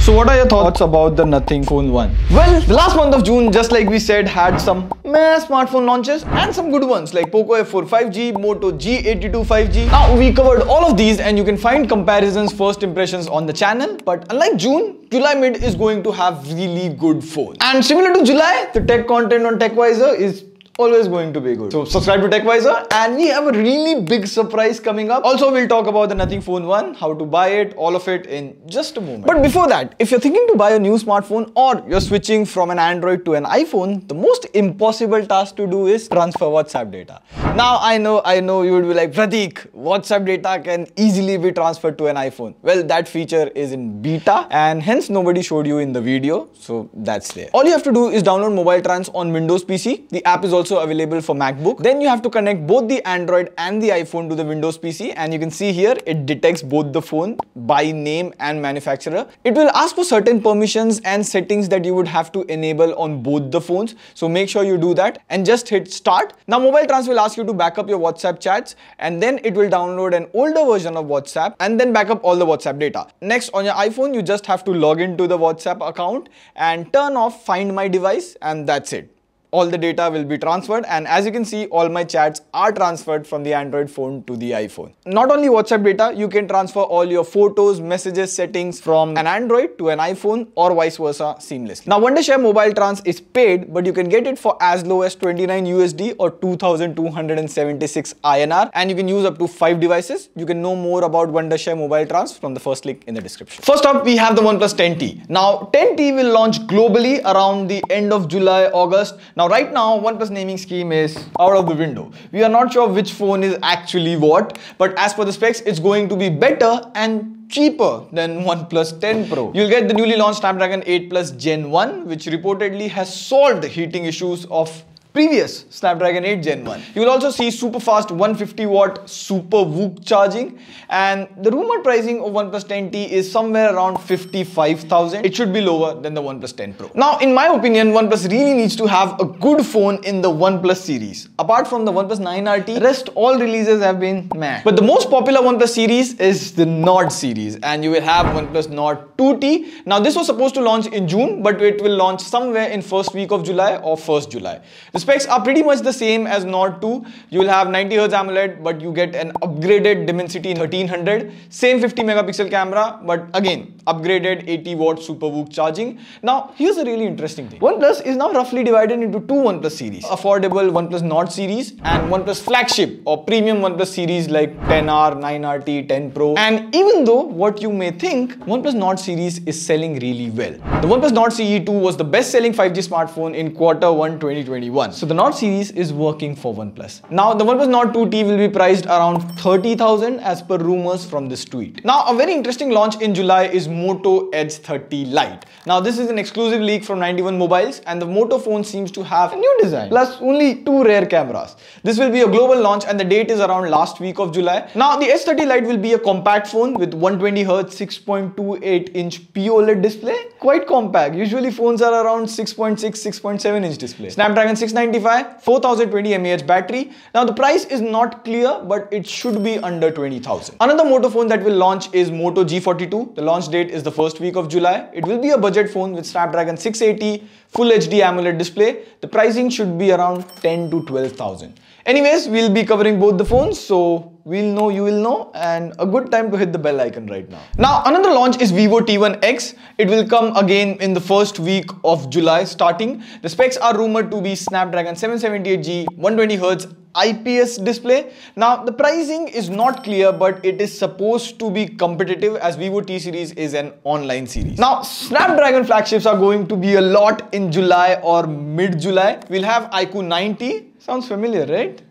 So what are your thoughts about the Nothing Phone 1? Well, the last month of June, just like we said, had some meh smartphone launches and some good ones like Poco F4 5G, Moto G82 5G. Now we covered all of these and you can find comparisons, first impressions on the channel. But unlike June, July mid is going to have really good phones. And similar to July, the tech content on TechWiser is always going to be good. So subscribe to TechWiser, and we have a really big surprise coming up. Also, we'll talk about the Nothing Phone 1, how to buy it, all of it in just a moment. But before that, if you're thinking to buy a new smartphone or you're switching from an Android to an iPhone, the most impossible task to do is transfer WhatsApp data. Now, I know you would be like, Pratik, WhatsApp data can easily be transferred to an iPhone. Well, that feature is in beta and hence nobody showed you in the video. So that's there. All you have to do is download Mobile Trans on Windows PC. The app is also available for MacBook. Then you have to connect both the Android and the iPhone to the Windows PC, and you can see here it detects both the phone by name and manufacturer. It will ask for certain permissions and settings that you would have to enable on both the phones. So make sure you do that and just hit start. Now Mobile Trans will ask you to back up your WhatsApp chats, and then it will download an older version of WhatsApp and then back up all the WhatsApp data. Next, on your iPhone, you just have to log into the WhatsApp account and turn off Find My Device, and that's it. All the data will be transferred, and as you can see, all my chats are transferred from the Android phone to the iPhone. Not only WhatsApp data, you can transfer all your photos, messages, settings from an Android to an iPhone or vice versa seamlessly. Now Wondershare Mobile Trans is paid, but you can get it for as low as 29 USD or 2276 INR, and you can use up to 5 devices. You can know more about Wondershare Mobile Trans from the first link in the description. First up, we have the OnePlus 10T. Now 10T will launch globally around the end of July, August. Now right now, OnePlus naming scheme is out of the window. We are not sure which phone is actually what, but as per the specs, it's going to be better and cheaper than OnePlus 10 Pro. You'll get the newly launched Snapdragon 8 Plus Gen 1, which reportedly has solved heating issues of previous Snapdragon 8 Gen 1. You will also see super fast 150 watt super VOOC charging, and the rumored pricing of OnePlus 10T is somewhere around 55,000. It should be lower than the OnePlus 10 Pro. Now, in my opinion, OnePlus really needs to have a good phone in the OnePlus series. Apart from the OnePlus 9RT, rest all releases have been meh. But the most popular OnePlus series is the Nord series, and you will have OnePlus Nord 2T. Now, this was supposed to launch in June, but it will launch somewhere in first week of July or 1st July. The specs are pretty much the same as Nord 2. You will have 90Hz AMOLED, but you get an upgraded Dimensity 1300. Same 50 megapixel camera, but again, upgraded 80 watt super VOOC charging. Now, here's a really interesting thing. OnePlus is now roughly divided into two OnePlus series. Affordable OnePlus Nord series and OnePlus flagship or premium OnePlus series like 10R, 9RT, 10 Pro. And even though what you may think, OnePlus Nord series is selling really well. The OnePlus Nord CE2 was the best selling 5G smartphone in Q1 2021. So the Nord series is working for OnePlus. Now the OnePlus Nord 2T will be priced around 30,000 as per rumors from this tweet. Now a very interesting launch in July is Moto Edge 30 Lite. Now this is an exclusive leak from 91 Mobiles, and the Moto phone seems to have a new design plus only 2 rear cameras. This will be a global launch and the date is around last week of July. Now the Edge 30 Lite will be a compact phone with 120Hz 6.28-inch POLED display. Quite compact. Usually phones are around 6.6, 6.7-inch display. Snapdragon 695, 4020 mAh battery. Now the price is not clear, but it should be under 20,000. Another Moto phone that will launch is Moto G42. The launch date is the first week of July. It will be a budget phone with Snapdragon 680, Full HD AMOLED display. The pricing should be around 10 to 12,000. Anyways, we'll be covering both the phones, so we'll know, you will know, and a good time to hit the bell icon right now. Now, another launch is Vivo T1X. It will come again in the first week of July starting. The specs are rumored to be Snapdragon 778G, 120Hz IPS display. Now, the pricing is not clear, but it is supposed to be competitive as Vivo T series is an online series. Now, Snapdragon flagships are going to be a lot in July or mid-July. We'll have iQOO 90. Sounds familiar, right?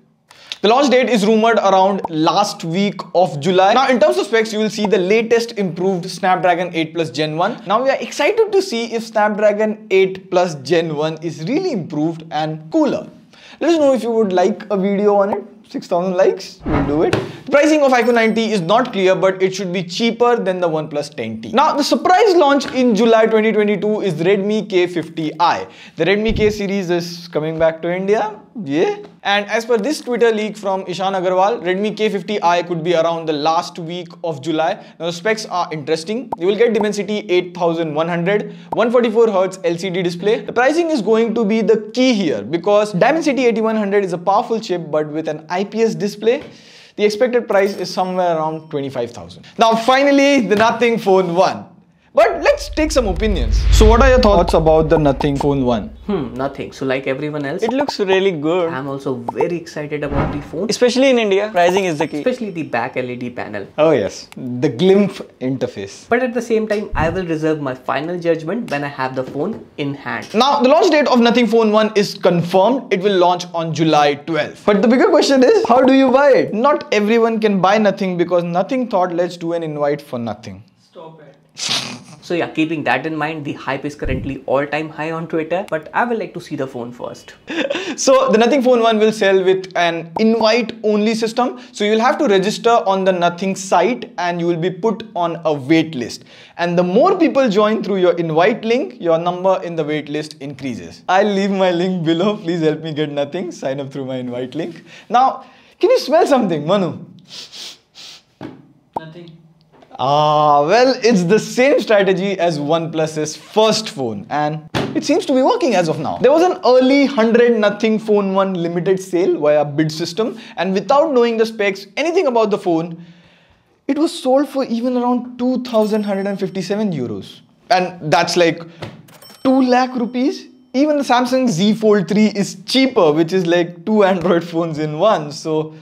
The launch date is rumored around last week of July. Now, in terms of specs, you will see the latest improved Snapdragon 8 Plus Gen 1. Now, we are excited to see if Snapdragon 8 Plus Gen 1 is really improved and cooler. Let us know if you would like a video on it. 6,000 likes, we'll do it. The pricing of iQOO 90 is not clear, but it should be cheaper than the OnePlus 10T. Now, the surprise launch in July 2022 is the Redmi K50i. The Redmi K series is coming back to India. Yeah. And as per this Twitter leak from Ishan Agarwal, Redmi K50i could be around the last week of July. Now the specs are interesting. You will get Dimensity 8100, 144Hz LCD display. The pricing is going to be the key here because Dimensity 8100 is a powerful chip but with an IPS display. The expected price is somewhere around 25,000. Now finally, the Nothing Phone 1. But let's take some opinions. So what are your thoughts about the Nothing Phone 1? Nothing. So like everyone else, It looks really good. I'm also very excited about the phone, Especially in India, pricing is the key. especially the back LED panel. Oh yes, the glimpse interface. But at the same time, I will reserve my final judgment when I have the phone in hand. Now the launch date of Nothing Phone 1 is confirmed. It will launch on July 12th. But the bigger question is, how do you buy it? Not everyone can buy Nothing because Nothing thought let's do an invite for nothing. Stop it. So yeah, keeping that in mind, the hype is currently all-time high on Twitter, but I will like to see the phone first. So the Nothing Phone 1 will sell with an invite only system. So you'll have to register on the Nothing site and you will be put on a wait list. And the more people join through your invite link, your number in the wait list increases. I'll leave my link below. Please help me get Nothing. Sign up through my invite link. Now, can you smell something, Manu? Nothing. Well, it's the same strategy as Oneplus's first phone and it seems to be working as of now. There was an early 100 Nothing Phone 1 limited sale via bid system and without knowing the specs, anything about the phone, it was sold for even around 2,157 euros. And that's like 2 lakh rupees. Even the Samsung Z Fold 3 is cheaper, which is like 2 Android phones in one. So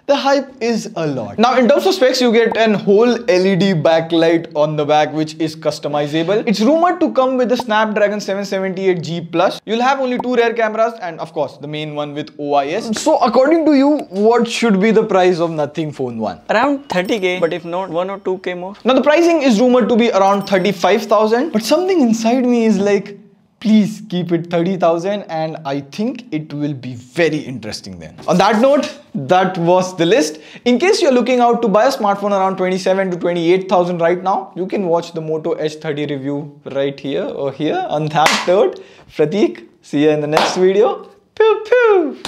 the hype is a lot. Now in terms of specs, you get an whole LED backlight on the back which is customizable. It's rumored to come with the Snapdragon 778G+. You'll have only 2 rear cameras and of course the main one with OIS. So according to you, what should be the price of Nothing Phone 1? Around 30k, but if not 1 or 2k more. Now the pricing is rumored to be around 35,000, but something inside me is like, please keep it 30,000 and I think it will be very interesting then. On that note, that was the list. In case you're looking out to buy a smartphone around 27 to 28,000 right now, you can watch the Moto H30 review right here or here. On that note, Prateek, see you in the next video. Pew pew!